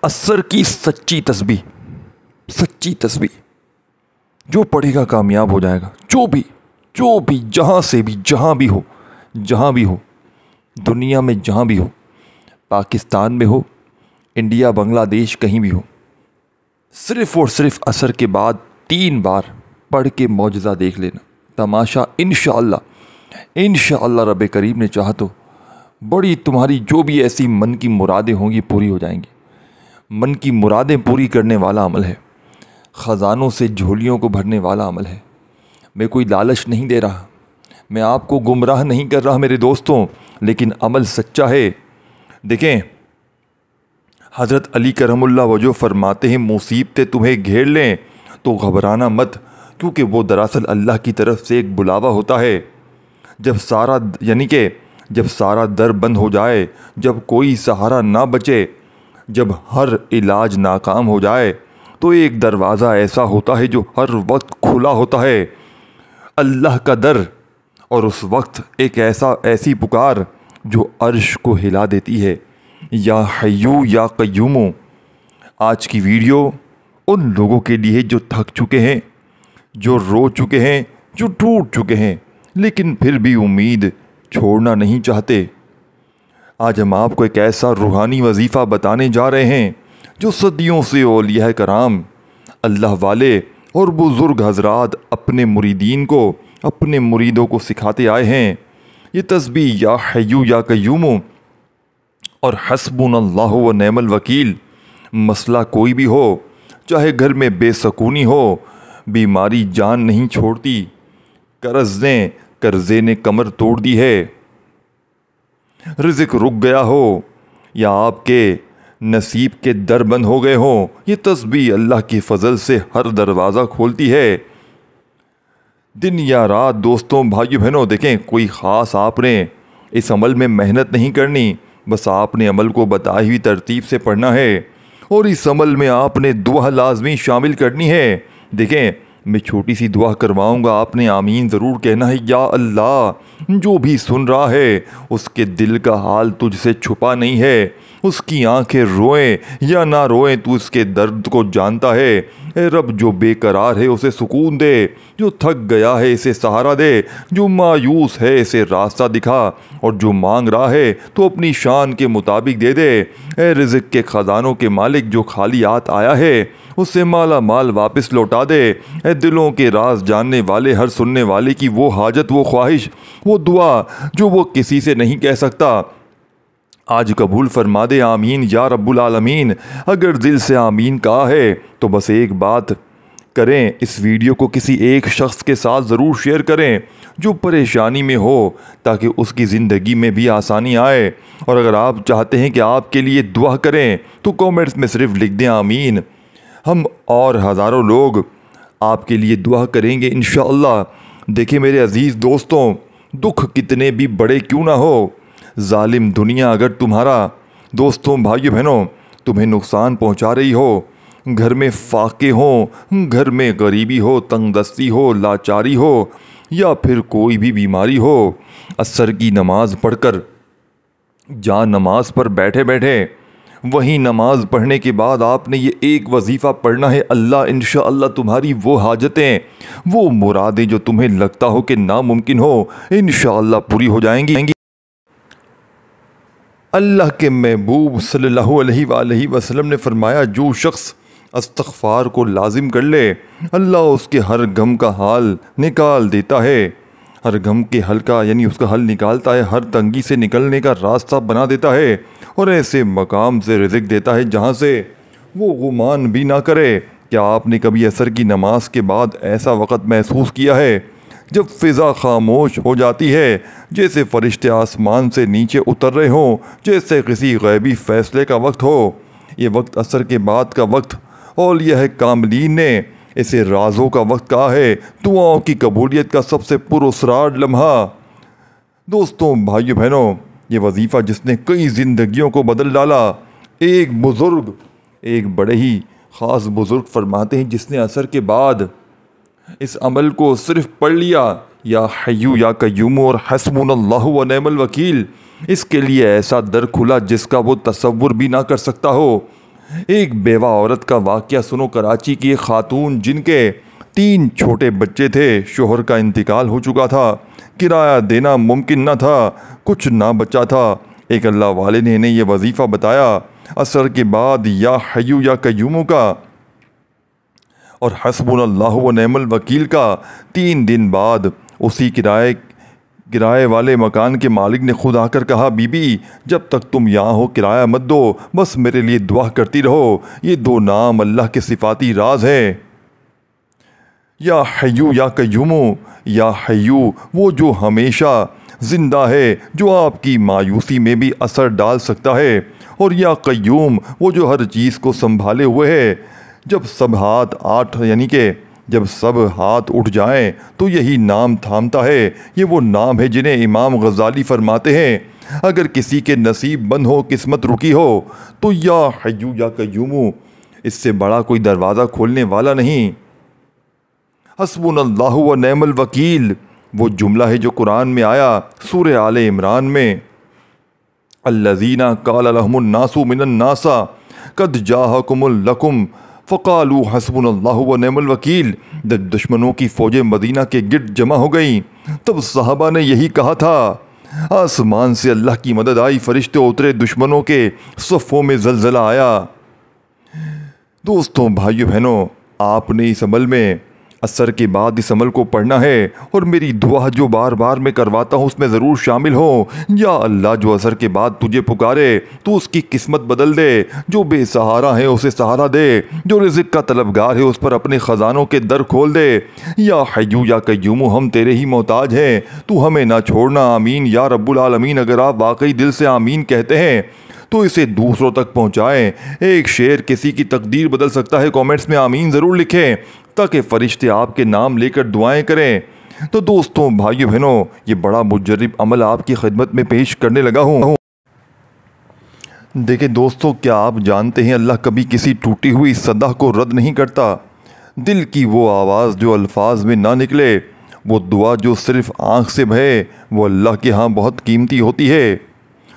عصر کی سچی تسبیح جو پڑھے گا کامیاب ہو جائے گا. جو بھی جہاں سے بھی جہاں بھی ہو دنیا میں جہاں بھی ہو، پاکستان میں ہو، انڈیا، بنگلہ دیش، کہیں بھی ہو، صرف اور صرف عصر کے بعد 3 بار پڑھ کے معجزہ دیکھ لینا. تماشا انشاءاللہ رب کریم نے چاہا تو بڑی تمہاری جو بھی ایسی من کی مرادیں ہوں گی پوری ہو جائیں گی. من کی مرادیں پوری کرنے والا عمل ہے، خزانوں سے جھولیوں کو بھرنے والا عمل ہے. میں کوئی لالچ نہیں دے رہا، میں آپ کو گمراہ نہیں کر رہا میرے دوستوں، لیکن عمل سچا ہے. دیکھیں حضرت علی کرم اللہ وجہ فرماتے ہیں مصیبتیں تمہیں گھیر لیں تو گھبرانا مت، کیونکہ وہ دراصل اللہ کی طرف سے ایک بلاوا ہوتا ہے. جب سارا در بند ہو جائے، جب کوئی سہارا نہ بچے، جب ہر علاج ناکام ہو جائے، تو ایک دروازہ ایسا ہوتا ہے جو ہر وقت کھلا ہوتا ہے، اللہ کا در. اور اس وقت ایک ایسی پکار جو عرش کو ہلا دیتی ہے، یا حیو یا قیوم. آج کی ویڈیو ان لوگوں کے لیے جو تھک چکے ہیں، جو رو چکے ہیں، جو ٹوٹ چکے ہیں، لیکن پھر بھی امید چھوڑنا نہیں چاہتے. آج ہم آپ کو ایک ایسا روحانی وظیفہ بتانے جا رہے ہیں جو صدیوں سے اولیاء کرام، اللہ والے اور بزرگ حضرات اپنے مریدین کو، اپنے مریدوں کو سکھاتے آئے ہیں. یہ تسبیح یا حیو یا قیوم اور حسبنا اللہ و نعم الوکیل، مسئلہ کوئی بھی ہو، چاہے گھر میں بے سکونی ہو، بیماری جان نہیں چھوڑتی، قرضے نے کمر توڑ دی ہے، رزق رک گیا ہو، یا آپ کے نصیب کے در بند ہو گئے ہوں، یہ تسبیح اللہ کی فضل سے ہر دروازہ کھولتی ہے. دن یا رات دوستوں، بھائیو بہنوں، دیکھیں کوئی خاص آپ نے اس عمل میں محنت نہیں کرنی، بس آپ نے عمل کو بتائی ہوئی ترتیب سے پڑھنا ہے، اور اس عمل میں آپ نے دعا لازمی شامل کرنی ہے. دیکھیں میں چھوٹی سی دعا کرواؤں گا، آپ نے آمین ضرور کہنا ہے. یا اللہ، جو بھی سن رہا ہے اس کے دل کا حال تجھ سے چھپا نہیں ہے، اس کی آنکھیں روئیں یا نہ روئیں تو اس کے درد کو جانتا ہے. اے رب، جو بے قرار ہے اسے سکون دے، جو تھک گیا ہے اسے سہارا دے، جو مایوس ہے اسے راستہ دکھا، اور جو مانگ رہا ہے تو اپنی شان کے مطابق دے دے. اے رزق کے خزانوں کے مالک، جو خالی ہاتھ آیا ہے اسے مالا مال واپس لوٹا دے. اے دلوں کے راز جاننے والے، ہر سننے والے کی وہ حاجت، وہ خواہش، وہ دعا جو وہ کسی سے نہیں کہہ سکتا، آج قبول فرما دے. آمین یا رب العالمین. اگر دل سے آمین کہا ہے تو بس ایک بات کریں، اس ویڈیو کو کسی ایک شخص کے ساتھ ضرور شیئر کریں جو پریشانی میں ہو، تاکہ اس کی زندگی میں بھی آسانی آئے. اور اگر آپ چاہتے ہیں کہ آپ کے لیے دعا کریں تو کومنٹس میں صرف لکھ دیں آمین. ہم اور ہزاروں لوگ آپ کے لیے دعا کریں گے انشاءاللہ. دیکھیں میرے عزیز دوستوں، دکھ کتنے بھی بڑے کیوں نہ ہو، ظالم دنیا اگر تمہارا، دوستوں، بھائیو بہنوں، تمہیں نقصان پہنچا رہی ہو، گھر میں فاقے ہوں، گھر میں غریبی ہو، تنگ دستی ہو، لاچاری ہو، یا پھر کوئی بھی بیماری ہو، عصر کی نماز پڑھ کر جہاں نماز پر بیٹھے وہیں نماز پڑھنے کے بعد آپ نے یہ ایک وظیفہ پڑھنا ہے. اللہ انشاءاللہ تمہاری وہ حاجتیں، وہ مرادیں جو تمہیں لگتا ہو کہ ناممکن ہو، انشاءاللہ پوری ہو جائیں گی. اللہ کے محبوب صلی اللہ علیہ وآلہ وسلم نے فرمایا، جو شخص استغفار کو لازم کر لے، اللہ اس کے ہر غم کا حال نکال دیتا ہے. ہر غم کے حل کا یعنی اس کا حل نکالتا ہے، ہر تنگی سے نکلنے کا راستہ بنا دیتا ہے، اور ایسے مقام سے رزق دیتا ہے جہاں سے وہ گمان بھی نہ کرے. کیا آپ نے کبھی عصر کی نماز کے بعد ایسا وقت محسوس کیا ہے جب فضا خاموش ہو جاتی ہے، جیسے فرشتے آسمان سے نیچے اتر رہے ہوں، جیسے کسی غیبی فیصلے کا وقت ہو؟ یہ وقت عصر کے بعد کا وقت اولیاء کاملین نے اسے رازوں کا وقت کہا ہے، دعاؤں کی قبولیت کا سب سے پراسرار لمحہ. دوستوں، بھائیو بہنوں، یہ وظیفہ جس نے کئی زندگیوں کو بدل ڈالا. ایک بڑے ہی خاص بزرگ فرماتے ہیں، جس نے عصر کے بعد اس عمل کو صرف پڑھ لیا، یا حیو یا قیوم اور حسبنا اللہ و نعم الوکیل، اس کے لیے ایسا در کھلا جس کا وہ تصور بھی نہ کر سکتا ہو. ایک بیوہ عورت کا واقعہ سنو۔ کراچی کی ایک خاتون جن کے 3 چھوٹے بچے تھے، شوہر کا انتقال ہو چکا تھا، کرایہ دینا ممکن نہ تھا، کچھ نہ بچا تھا۔ ایک اللہ والے نے انہیں یہ وظیفہ بتایا عصر کے بعد یا حیو یا قیوم کا اور حسبنا اللہ و نعم الوکیل کا۔ 3 دن بعد اسی کرائے والے مکان کے مالک نے خود آ کر کہا، بی بی جب تک تم یہاں ہو کرایہ مت دو، بس میرے لیے دعا کرتی رہو۔ یہ 2 نام اللہ کے صفاتی راز ہیں، یا حیو یا قیوم۔ یا حیو وہ جو ہمیشہ زندہ ہے، جو آپ کی مایوسی میں بھی اثر ڈال سکتا ہے، اور یا قیوم وہ جو ہر چیز کو سنبھالے ہوئے ہے۔ جب سب ہاتھ اٹھ جائیں تو یہی نام تھامتا ہے۔ یہ وہ نام ہے جنہیں امام غزالی فرماتے ہیں، اگر کسی کے نصیب بند ہو، قسمت رکی ہو، تو یا حیو یا قیوم، اس سے بڑا کوئی دروازہ کھولنے والا نہیں۔ حسبنا اللہ و نعم الوکیل وہ جملہ ہے جو قرآن میں آیا سورہ آل عمران میں، الذین قال لهم الناس من الناس قد جاءکم لکم فقالوا حسبنا اللہ و نعم الوکیل۔ جب دشمنوں کی فوجیں مدینہ کے گرد جمع ہو گئیں تب صحابہ نے یہی کہا تھا۔ آسمان سے اللہ کی مدد آئی، فرشتے اترے، دشمنوں کے صفوں میں زلزلہ آیا۔ دوستوں، بھائیو بہنوں، آپ نے اس عمل میں عصر کے بعد اس عمل کو پڑھنا ہے، اور میری دعا جو بار بار میں کرواتا ہوں اس میں ضرور شامل ہو۔ یا اللہ جو عصر کے بعد تجھے پکارے تو اس کی قسمت بدل دے، جو بے سہارا ہے اسے سہارا دے، جو رزق کا طلبگار ہے اس پر اپنے خزانوں کے در کھول دے۔ یا حیو یا قیوم ہم تیرے ہی محتاج ہیں، تو ہمیں نہ چھوڑنا، آمین یا رب العالمین۔ اگر آپ واقعی دل سے آمین کہتے ہیں تو اسے دوسروں تک پہنچائیں۔ ایک شعر کسی کی تقدیر بدل سکتا ہے، کامنٹس میں آمین ضرور لکھیں تاکہ فرشتے آپ کے نام لے کر دعائیں کریں۔ تو دوستوں، بھائیو بہنوں، یہ بڑا مجرب عمل آپ کی خدمت میں پیش کرنے لگا ہوں۔ دیکھیں دوستوں، کیا آپ جانتے ہیں اللہ کبھی کسی ٹوٹی ہوئی صدا کو رد نہیں کرتا۔ دل کی وہ آواز جو الفاظ میں نہ نکلے، وہ دعا جو صرف آنکھ سے بہے، وہ اللہ کے ہاں بہت قیمتی ہوتی ہے۔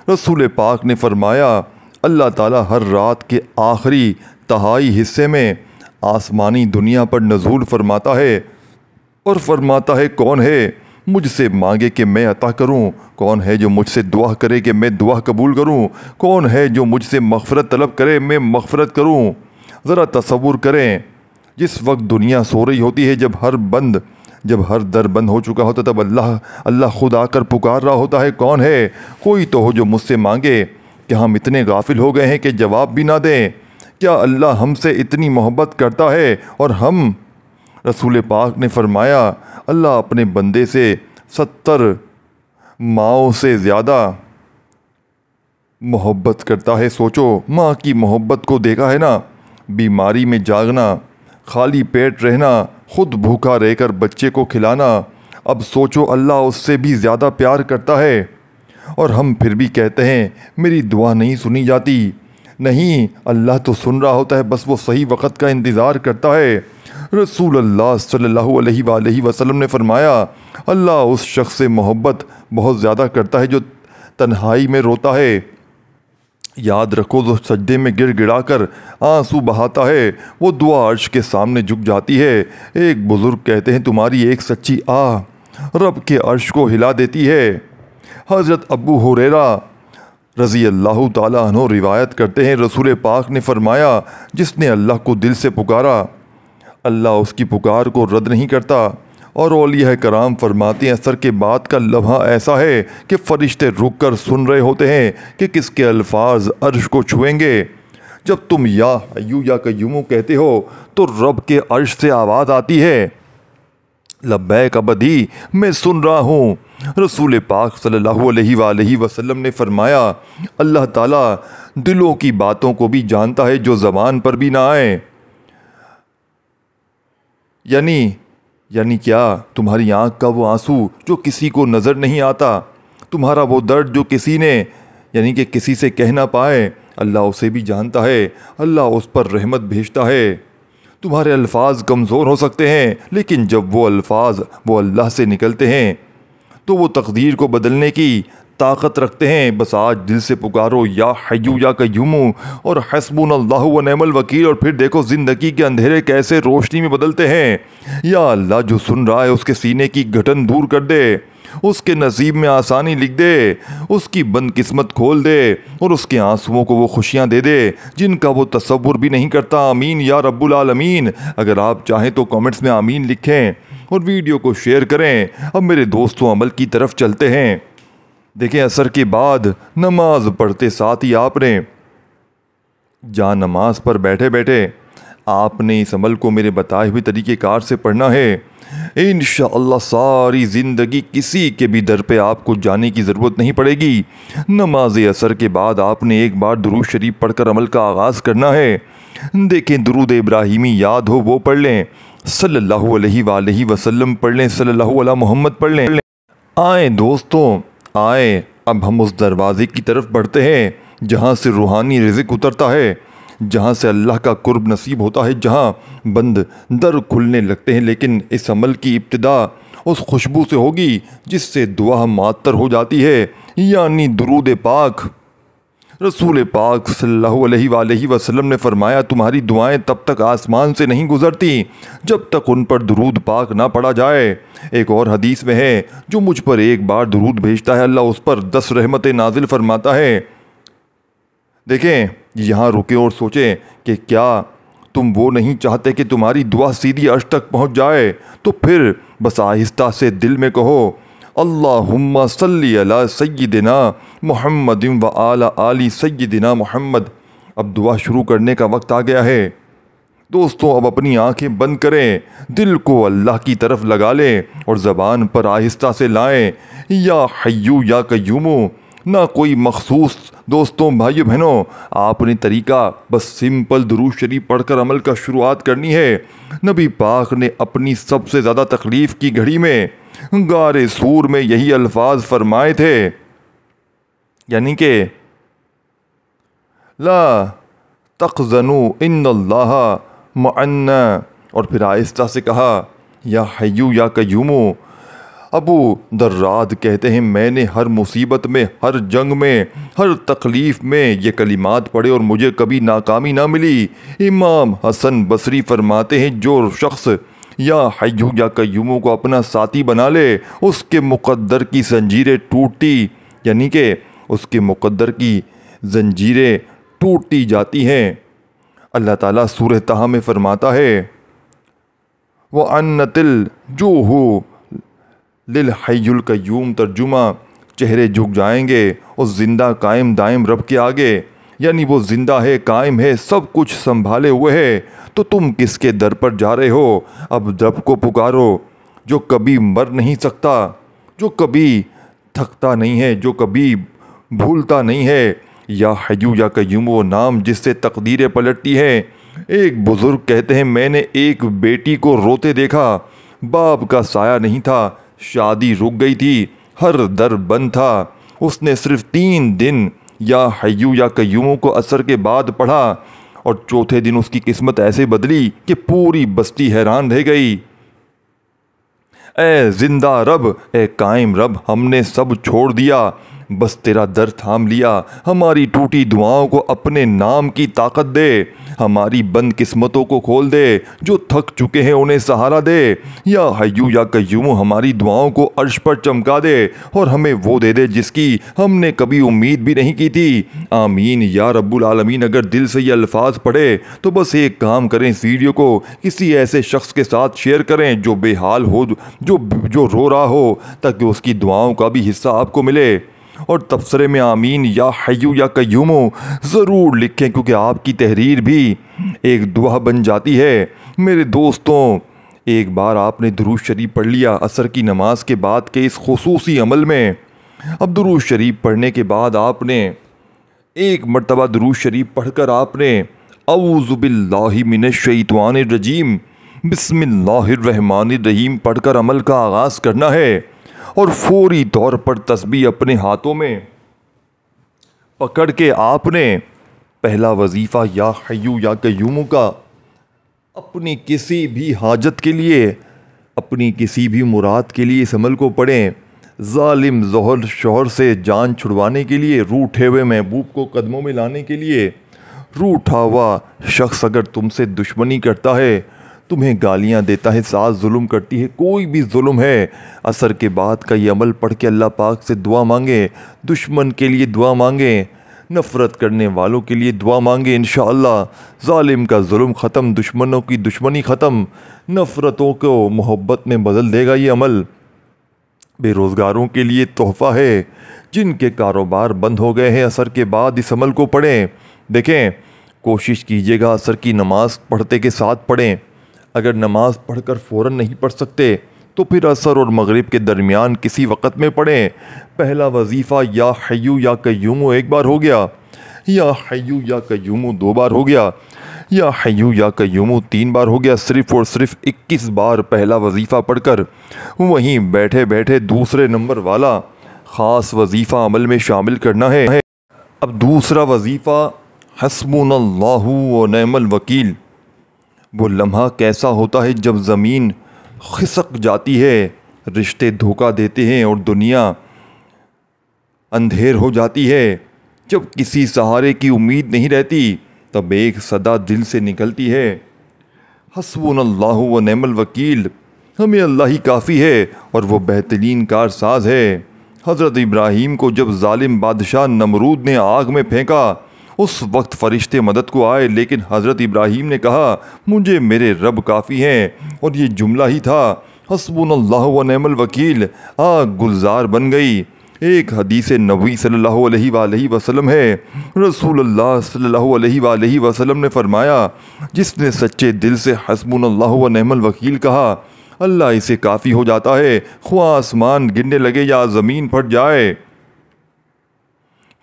رسول پاک نے فرمایا، اللہ تعالیٰ ہر رات کے آخری تہائی حصے میں آسمانی دنیا پر نزول فرماتا ہے اور فرماتا ہے، کون ہے مجھ سے مانگے کہ میں عطا کروں، کون ہے جو مجھ سے دعا کرے کہ میں دعا قبول کروں، کون ہے جو مجھ سے مغفرت طلب کرے میں مغفرت کروں۔ ذرا تصور کریں، جس وقت دنیا سو رہی ہوتی ہے، جب ہر در بند ہو چکا ہوتا، تب اللہ خود آ کر پکار رہا ہوتا ہے، کون ہے کوئی تو ہو جو مجھ سے مانگے۔ کہ ہم اتنے غافل ہو گئے ہیں کہ جواب بھی نہ دیں؟ کیا اللہ ہم سے اتنی محبت کرتا ہے اور ہم؟ رسول پاک نے فرمایا، اللہ اپنے بندے سے 70 ماؤں سے زیادہ محبت کرتا ہے۔ سوچو، ماں کی محبت کو دیکھا ہے نا، بیماری میں جاگنا، خالی پیٹ رہنا، خود بھوکا رہ کر بچے کو کھلانا۔ اب سوچو اللہ اس سے بھی زیادہ پیار کرتا ہے، اور ہم پھر بھی کہتے ہیں میری دعا نہیں سنی جاتی۔ نہیں، اللہ تو سن رہا ہوتا ہے، بس وہ صحیح وقت کا انتظار کرتا ہے۔ رسول اللہ صلی اللہ علیہ وآلہ وسلم نے فرمایا، اللہ اس شخص سے محبت بہت زیادہ کرتا ہے جو تنہائی میں روتا ہے۔ یاد رکھو، جو سجدے میں گر گڑا کر آنسو بہاتا ہے، وہ دعا عرش کے سامنے جھک جاتی ہے۔ ایک بزرگ کہتے ہیں، تمہاری ایک سچی آہ رب کے عرش کو ہلا دیتی ہے۔ حضرت ابو ہریرہ رضی اللہ تعالیٰ عنہ روایت کرتے ہیں، رسول پاک نے فرمایا، جس نے اللہ کو دل سے پکارا، اللہ اس کی پکار کو رد نہیں کرتا۔ اور اولیاء کرام فرماتے ہیں، عصر کے بعد کا لمحہ ایسا ہے کہ فرشتے رک کر سن رہے ہوتے ہیں کہ کس کے الفاظ عرش کو چھوئیں گے۔ جب تم یا حیو یا قیوم کہتے ہو تو رب کے عرش سے آواز آتی ہے، لبیک عبدی، میں سن رہا ہوں۔ رسول پاک صلی اللہ علیہ وآلہ وسلم نے فرمایا، اللہ تعالیٰ دلوں کی باتوں کو بھی جانتا ہے جو زبان پر بھی نہ آئیں۔ یعنی کیا؟ تمہاری آنکھ کا وہ آنسو جو کسی کو نظر نہیں آتا، تمہارا وہ درد جو کسی سے کہہ نہ پائے، اللہ اسے بھی جانتا ہے۔ اللہ اس پر رحمت بھیجتا ہے۔ تمہارے الفاظ کمزور ہو سکتے ہیں، لیکن جب وہ الفاظ وہ اللہ سے نکلتے ہیں تو وہ تقدیر کو بدلنے کی طاقت رکھتے ہیں، بس آج دل سے پکارو یا حیو یا قیوم اور حسبنا اللہ و نعم الوکیل، اور پھر دیکھو زندگی کے اندھیرے کیسے روشنی میں بدلتے ہیں۔ یا اللہ، جو سن رہا ہے اس کے سینے کی گھٹن دور کر دے، اس کے نصیب میں آسانی لکھ دے، اس کی بند قسمت کھول دے اور اس کے آنسوؤں کو وہ خوشیاں دے دے جن کا وہ تصور بھی نہیں کرتا۔ آمین یا رب العالمین۔ اگر آپ چاہیں تو کامنٹس میں آمین لکھیں اور ویڈیو کو شیئر کریں۔ اب میرے دوستوں عمل کی طرف چلتے ہیں۔ دیکھیں، عصر کے بعد نماز پڑھتے ساتھ ہی آپ نے جہاں نماز پر بیٹھے بیٹھے آپ نے اس عمل کو میرے بتائے ہوئے طریقہ کار سے پڑھنا ہے۔ انشاءاللہ ساری زندگی کسی کے بھی در پہ آپ کو جانے کی ضرورت نہیں پڑے گی۔ نماز عصر کے بعد آپ نے ایک بار درود شریف پڑھ کر عمل کا آغاز کرنا ہے۔ دیکھیں، درود ابراہیمی یاد ہو وہ پڑھ لیں، صلی اللہ علیہ وآلہ وسلم پڑھ لیں، صلی اللہ علیہ محمد پڑھ لیں۔ آئیں دوستوں، آئیں اب ہم اس دروازے کی طرف بڑھتے ہیں جہاں سے روحانی رزق اترتا ہے، جہاں سے اللہ کا قرب نصیب ہوتا ہے، جہاں بند در کھلنے لگتے ہیں۔ لیکن اس عمل کی ابتدا اس خوشبو سے ہوگی جس سے دعا معطر ہو جاتی ہے، یعنی درود پاک۔ رسول پاک صلی اللہ علیہ وآلہ وسلم نے فرمایا، تمہاری دعائیں تب تک آسمان سے نہیں گزرتی جب تک ان پر درود پاک نہ پڑھا جائے۔ ایک اور حدیث میں ہے، جو مجھ پر ایک بار درود بھیجتا ہے اللہ اس پر 10 رحمتیں نازل فرماتا ہے۔ دیکھیں، یہاں رکیں اور سوچیں کہ کیا تم وہ نہیں چاہتے کہ تمہاری دعا سیدھی عرش تک پہنچ جائے؟ تو پھر بس آہستہ سے دل میں کہو، اللہم صلی علی سیدنا محمد و علی آل سیدنا محمد۔ اب دعا شروع کرنے کا وقت آ گیا ہے۔ دوستوں، اب اپنی آنکھیں بند کریں، دل کو اللہ کی طرف لگا لیں اور زبان پر آہستہ سے لائیں، یا حیو یا قیوم۔ نہ کوئی مخصوص دوستوں، بھائیو بہنوں، آپ نے طریقہ بس سمپل درود شریف پڑھ کر عمل کا شروعات کرنی ہے۔ نبی پاک نے اپنی سب سے زیادہ تکلیف کی گھڑی میں غار سور میں یہی الفاظ فرمائے تھے، یعنی کہ لا تحزنوا ان اللہ معنا، اور پھر آہستہ سے کہا یا حیو یا قیوم۔ ابو دراد کہتے ہیں، میں نے ہر مصیبت میں، ہر جنگ میں، ہر تکلیف میں یہ کلمات پڑھے اور مجھے کبھی ناکامی نہ ملی۔ امام حسن بصری فرماتے ہیں، جو شخص یا حیو یا قیوم کو اپنا ساتھی بنا لے اس کے مقدر کی زنجیریں ٹوٹتی، یعنی کہ اس کے مقدر کی زنجیریں ٹوٹتی جاتی ہیں۔ اللہ تعالیٰ سورہ طٰہٰ میں فرماتا ہے، وَأَنَّتِ الْجُوهُ لِلْحَيِّ الْقَيُّومِ، ترجمہ، چہرے جھک جائیں گے اس زندہ قائم دائم رب کے آگے، یعنی وہ زندہ ہے، قائم ہے، سب کچھ سنبھالے ہوئے ہے، تو تم کس کے در پر جا رہے ہو؟ اب رب کو پکارو جو کبھی مر نہیں سکتا، جو کبھی تھکتا نہیں ہے، جو کبھی بھولتا نہیں ہے۔ یا حیو یا قیوم، وہ نام جس سے تقدیریں پلٹتی ہیں۔ ایک بزرگ کہتے ہیں، میں نے ایک بیٹی کو روتے دیکھا، باپ کا سایہ نہیں تھا، شادی رک گئی تھی، ہر در بند تھا، اس نے صرف 3 دن یا حیو یا قیوم کو عصر کے بعد پڑھا اور چوتھے دن اس کی قسمت ایسے بدلی کہ پوری بستی حیران رہ گئی۔ اے زندہ رب، اے قائم رب، ہم نے سب چھوڑ دیا، بس تیرا در تھام لیا، ہماری ٹوٹی دعاؤں کو اپنے نام کی طاقت دے، ہماری بند قسمتوں کو کھول دے، جو تھک چکے ہیں انہیں سہارا دے۔ یا حیو یا قیوم، ہماری دعاؤں کو عرش پر چمکا دے اور ہمیں وہ دے دے جس کی ہم نے کبھی امید بھی نہیں کی تھی۔ آمین یا رب العالمین۔ اگر دل سے یہ الفاظ پڑھے تو بس ایک کام کریں، اس ویڈیو کو کسی ایسے شخص کے ساتھ شیئر کریں جو بے حال ہو، جو رو رہا ہو، تاکہ اس کی دعاؤں کا بھی حصہ آپ کو ملے۔ اور تبصرے میں آمین یا حیو یا قیوم ضرور لکھیں، کیونکہ آپ کی تحریر بھی ایک دعا بن جاتی ہے۔ میرے دوستوں، ایک بار آپ نے درود شریف پڑھ لیا عصر کی نماز کے بعد کے اس خصوصی عمل میں، اب درود شریف پڑھنے کے بعد آپ نے ایک مرتبہ درود شریف پڑھ کر آپ نے اعوذ باللہ من الشیطان الرجیم بسم اللہ الرحمن الرحیم پڑھ کر عمل کا آغاز کرنا ہے، اور فوری طور پر تسبیح اپنے ہاتھوں میں پکڑ کے آپ نے پہلا وظیفہ یا حیو یا قیوم کا اپنی کسی بھی حاجت کے لیے، اپنی کسی بھی مراد کے لیے اس عمل کو پڑھیں۔ ظالم ظہر شوہر سے جان چھڑوانے کے لیے، روٹھے ہوئے محبوب کو قدموں میں لانے کے لیے، روٹھا ہوا شخص اگر تم سے دشمنی کرتا ہے، تمہیں گالیاں دیتا ہے، ساتھ ظلم کرتی ہے، کوئی بھی ظلم ہے، عصر کے بعد کا یہ عمل پڑھ کے اللہ پاک سے دعا مانگیں، دشمن کے لیے دعا مانگیں، نفرت کرنے والوں کے لیے دعا مانگیں، انشاءاللہ ظالم کا ظلم ختم، دشمنوں کی دشمنی ختم، نفرتوں کو محبت میں بدل دے گا یہ عمل۔ بے روزگاروں کے لیے تحفہ ہے، جن کے کاروبار بند ہو گئے ہیں، عصر کے بعد اس عمل کو پڑھیں۔ دیکھیں، کوشش کیجیے گا عصر کی نماز پڑھتے کے ساتھ پڑھیں، اگر نماز پڑھ کر فوراً نہیں پڑھ سکتے تو پھر عصر اور مغرب کے درمیان کسی وقت میں پڑھیں۔ پہلا وظیفہ یا حیو یا قیوم ایک بار ہو گیا، یا حیو یا قیوم 2 بار ہو گیا، یا حیو یا قیوم 3 بار ہو گیا، صرف اور صرف 21 بار پہلا وظیفہ پڑھ کر وہیں بیٹھے بیٹھے دوسرے نمبر والا خاص وظیفہ عمل میں شامل کرنا ہے۔ اب دوسرا وظیفہ حسبنا اللہ و نعم الوکیل۔ وہ لمحہ کیسا ہوتا ہے جب زمین خسک جاتی ہے، رشتے دھوکہ دیتے ہیں اور دنیا اندھیر ہو جاتی ہے، جب کسی سہارے کی امید نہیں رہتی، تب ایک صدا دل سے نکلتی ہے، حسبنا اللہ و نعم الوکیل، ہمیں اللہ ہی کافی ہے اور وہ بہترین کارساز ہے۔ حضرت ابراہیم کو جب ظالم بادشاہ نمرود نے آگ میں پھینکا، اس وقت فرشتے مدد کو آئے، لیکن حضرت ابراہیم نے کہا مجھے میرے رب کافی ہیں، اور یہ جملہ ہی تھا، حسبنا اللہ و نعم الوکیل، آگ گلزار بن گئی۔ ایک حدیث نبوی صلی اللہ علیہ وآلہ وسلم ہے، رسول اللہ صلی اللہ علیہ وآلہ وسلم نے فرمایا، جس نے سچے دل سے حسبنا اللہ و نعم الوکیل کہا، اللہ اسے کافی ہو جاتا ہے، خواہ آسمان گرنے لگے یا زمین پھٹ جائے۔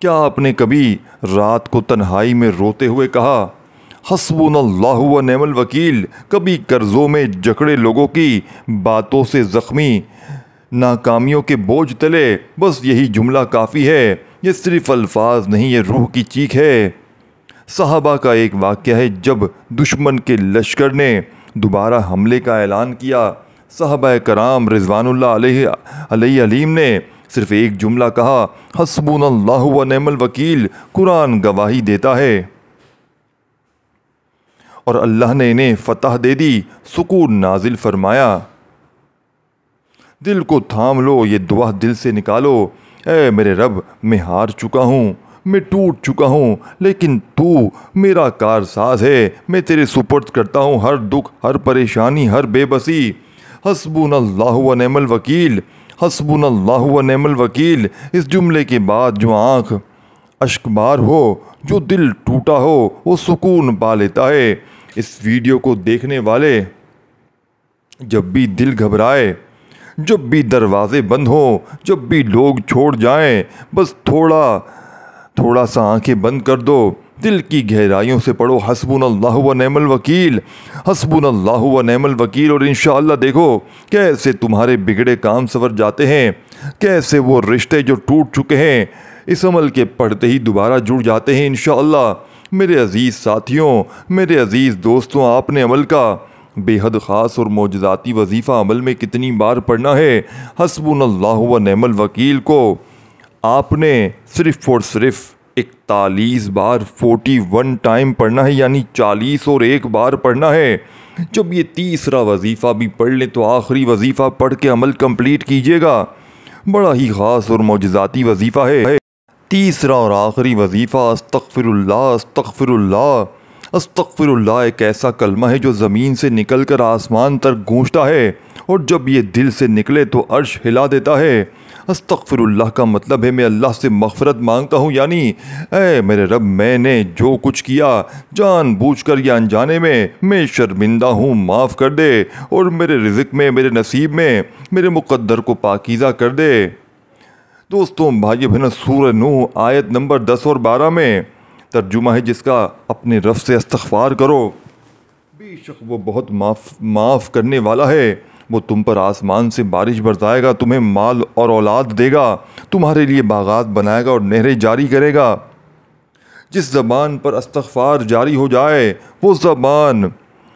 کیا آپ نے کبھی رات کو تنہائی میں روتے ہوئے کہا حسبنا اللہ و نعم الوکیل؟ کبھی قرضوں میں جکڑے لوگوں کی باتوں سے زخمی، ناکامیوں کے بوجھ تلے بس یہی جملہ کافی ہے؟ یہ صرف الفاظ نہیں، یہ روح کی چیخ ہے۔ صحابہ کا ایک واقعہ ہے، جب دشمن کے لشکر نے دوبارہ حملے کا اعلان کیا، صحابہ کرام رضوان اللہ علیہم نے صرف ایک جملہ کہا، حسبنا اللہ و نعم الوکیل۔ قرآن گواہی دیتا ہے، اور اللہ نے انہیں فتح دے دی، سکون نازل فرمایا۔ دل کو تھام لو، یہ دعا دل سے نکالو، اے میرے رب، میں ہار چکا ہوں، میں ٹوٹ چکا ہوں، لیکن تو میرا کارساز ہے، میں تیرے سپرد کرتا ہوں ہر دکھ، ہر پریشانی، ہر بے بسی۔ حسبنا اللہ و نعم الوکیل، حسبنا اللہ و نعم الوکیل۔ اس جملے کے بعد جو آنکھ اشک بار ہو، جو دل ٹوٹا ہو، وہ سکون پا لیتا ہے۔ اس ویڈیو کو دیکھنے والے جب بھی دل گھبرائے، جب بھی دروازے بند ہوں، جب بھی لوگ چھوڑ جائیں، بس تھوڑا سا آنکھیں بند کر دو، دل کی گہرائیوں سے پڑھو حسبنا اللہ و نعم الوکیل، حسبنا اللہ و نعم الوکیل، اور انشاءاللہ دیکھو کیسے تمہارے بگڑے کام سنور جاتے ہیں، کیسے وہ رشتے جو ٹوٹ چکے ہیں اس عمل کے پڑھتے ہی دوبارہ جڑ جاتے ہیں انشاءاللہ۔ میرے عزیز ساتھیوں، میرے عزیز دوستوں، آپ نے عمل کا بے حد خاص اور معجزاتی وظیفہ عمل میں کتنی بار پڑھنا ہے؟ حسبنا اللہ و نعم الوکیل کو آپ نے صرف اور صرف 41 بار 41 ٹائم پڑھنا ہے، یعنی 40 اور 1 بار پڑھنا ہے۔ جب یہ تیسرا وظیفہ بھی پڑھ لیں تو آخری وظیفہ پڑھ کے عمل کمپلیٹ کیجیے گا، بڑا ہی خاص اور معجزاتی وظیفہ ہے۔ تیسرا اور آخری وظیفہ استغفر اللہ، استغفر اللہ۔ استغفر اللہ ایک ایسا کلمہ ہے جو زمین سے نکل کر آسمان تک گونجتا ہے، اور جب یہ دل سے نکلے تو عرش ہلا دیتا ہے۔ استغفر اللہ کا مطلب ہے میں اللہ سے مغفرت مانگتا ہوں، یعنی اے میرے رب، میں نے جو کچھ کیا جان بوجھ کر یا انجانے میں شرمندہ ہوں، معاف کر دے، اور میرے رزق میں، میرے نصیب میں، میرے مقدر کو پاکیزہ کر دے۔ دوستوں، بھائی بہنوں، سورہ نوح آیت نمبر 10 اور 12 میں ترجمہ ہے جس کا اپنے رب سے استغفار کرو، بے شک وہ بہت معاف کرنے والا ہے۔ وہ تم پر آسمان سے بارش برسائے گا، تمہیں مال اور اولاد دے گا، تمہارے لیے باغات بنائے گا اور نہریں جاری کرے گا۔ جس زبان پر استغفار جاری ہو جائے وہ زبان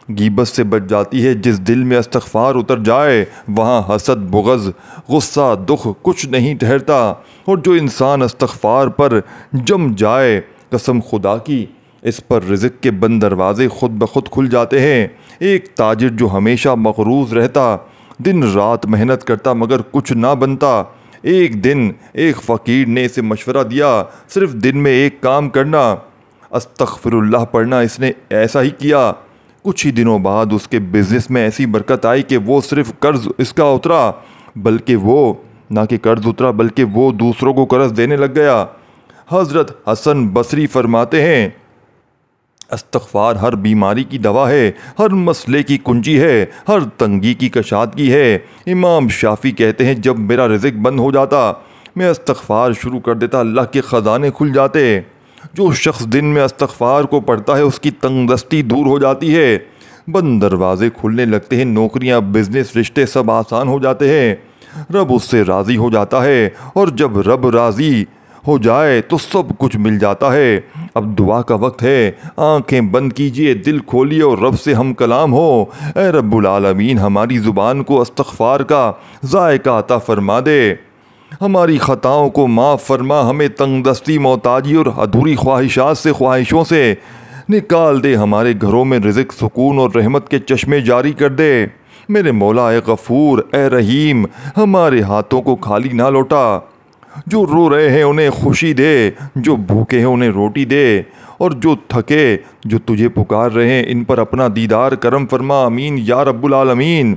غیبت سے بچ جاتی ہے۔ جس دل میں استغفار اتر جائے وہاں حسد، بغض، غصہ، دکھ کچھ نہیں ٹھہرتا۔ اور جو انسان استغفار پر جم جائے، قسم خدا کی اس پر رزق کے بند دروازے خود بخود کھل جاتے ہیں۔ ایک تاجر جو ہمیشہ مقروض رہتا، دن رات محنت کرتا مگر کچھ نہ بنتا، ایک دن ایک فقیر نے اسے مشورہ دیا صرف دن میں ایک کام کرنا، استغفر اللہ پڑھنا۔ اس نے ایسا ہی کیا۔ کچھ ہی دنوں بعد اس کے بزنس میں ایسی برکت آئی کہ وہ صرف قرض اس کا اترا بلکہ وہ دوسروں کو قرض دینے لگ گیا۔ حضرت حسن بصری فرماتے ہیں استغفار ہر بیماری کی دوا ہے، ہر مسئلے کی کنجی ہے، ہر تنگی کی کشادگی ہے۔ امام شافعی کہتے ہیں جب میرا رزق بند ہو جاتا میں استغفار شروع کر دیتا، اللہ کے خزانے کھل جاتے۔ جو شخص دن میں استغفار کو پڑھتا ہے اس کی تنگ دستی دور ہو جاتی ہے، بند دروازے کھلنے لگتے ہیں، نوکریاں، بزنس، رشتے سب آسان ہو جاتے ہیں، رب اس سے راضی ہو جاتا ہے، اور جب رب راضی ہو جائے تو سب کچھ مل جاتا ہے۔ اب دعا کا وقت ہے، آنکھیں بند کیجئے، دل کھولیے اور رب سے ہم کلام ہو۔ اے رب العالمین ہماری زبان کو استغفار کا ذائقہ عطا فرما دے، ہماری خطاؤں کو معاف فرما، ہمیں تنگ دستی، محتاجی اور ادھوری خواہشوں سے نکال دے، ہمارے گھروں میں رزق، سکون اور رحمت کے چشمے جاری کر دے۔ میرے مولا اے غفور، اے رحیم، ہمارے ہاتھوں کو خالی نہ لوٹا، جو رو رہے ہیں انہیں خوشی دے، جو بھوکے ہیں انہیں روٹی دے، اور جو تھکے، جو تجھے پکار رہے ہیں ان پر اپنا دیدار کرم فرما، آمین یا رب العالمین۔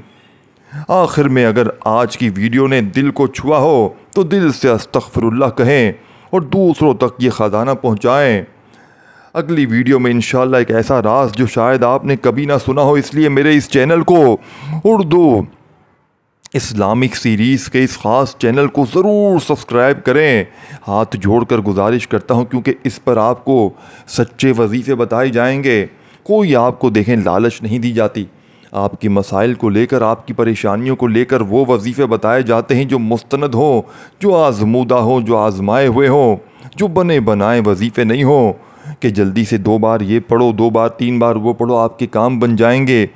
آخر میں اگر آج کی ویڈیو نے دل کو چھوا ہو تو دل سے استغفر اللہ کہیں اور دوسروں تک یہ خزانہ پہنچائیں۔ اگلی ویڈیو میں انشاءاللہ ایک ایسا راز جو شاید آپ نے کبھی نہ سنا ہو، اس لیے میرے اس چینل کو، اردو اسلامک سیریز کے اس خاص چینل کو ضرور سبسکرائب کریں۔ ہاتھ جوڑ کر گزارش کرتا ہوں کیونکہ اس پر آپ کو سچے وظیفے بتائے جائیں گے، کوئی آپ کو دیکھیں لالچ نہیں دی جاتی، آپ کی مسائل کو لے کر، آپ کی پریشانیوں کو لے کر وہ وظیفے بتائے جاتے ہیں جو مستند ہوں، جو آزمودہ ہوں، جو آزمائے ہوئے ہوں، جو بنے بنائے وظیفے نہیں ہوں کہ جلدی سے 2 بار یہ پڑھو، 2 بار 3 بار وہ پڑھو آپ کے کام بن جائیں گے۔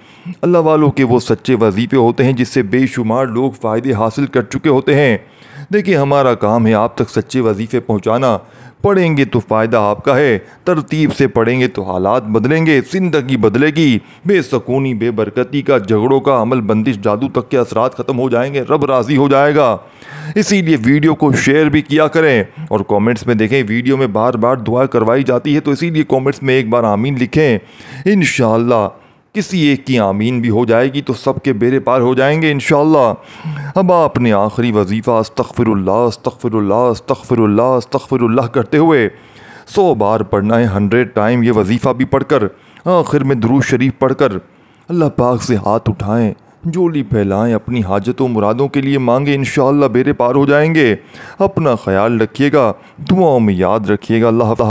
اللہ والوں کے وہ سچے وظیفے ہوتے ہیں جس سے بے شمار لوگ فائدے حاصل کر چکے ہوتے ہیں۔ دیکھیں ہمارا کام ہے آپ تک سچے وظیفے پہنچانا، پڑھیں گے تو فائدہ آپ کا ہے، ترتیب سے پڑھیں گے تو حالات بدلیں گے، زندگی بدلے گی، بے سکونی، بے برکتی کا، جھگڑوں کا، عمل بندش، جادو تک کے اثرات ختم ہو جائیں گے، رب راضی ہو جائے گا۔ اسی لیے ویڈیو کو شیئر بھی کیا کریں، اور کومنٹس میں دیکھیں ویڈیو میں بار بار دعا کروائی جاتی ہے تو اسی لیے کومنٹس میں ایک بار آمین لکھیں، انشاءاللہ کسی ایک کی آمین بھی ہو جائے گی تو سب کے بیڑے پار ہو جائیں گے انشاءاللہ۔ اب آپ نے آخری وظیفہ استغفر اللہ استغفر اللہ استغفر اللہ استغفر اللہ کرتے ہوئے 100 بار پڑھنا ہے، 100 ٹائم یہ وظیفہ بھی پڑھ کر، آخر میں درود شریف پڑھ کر اللہ پاک سے ہاتھ اٹھائیں، جولی پھیلائیں، اپنی حاجتوں مرادوں کے لیے مانگیں، انشاءاللہ بیڑے پار ہو جائیں گے۔ اپنا خیال رکھیے گا، دعاؤں میں یاد رکھیے گا۔ اللہ حافظ۔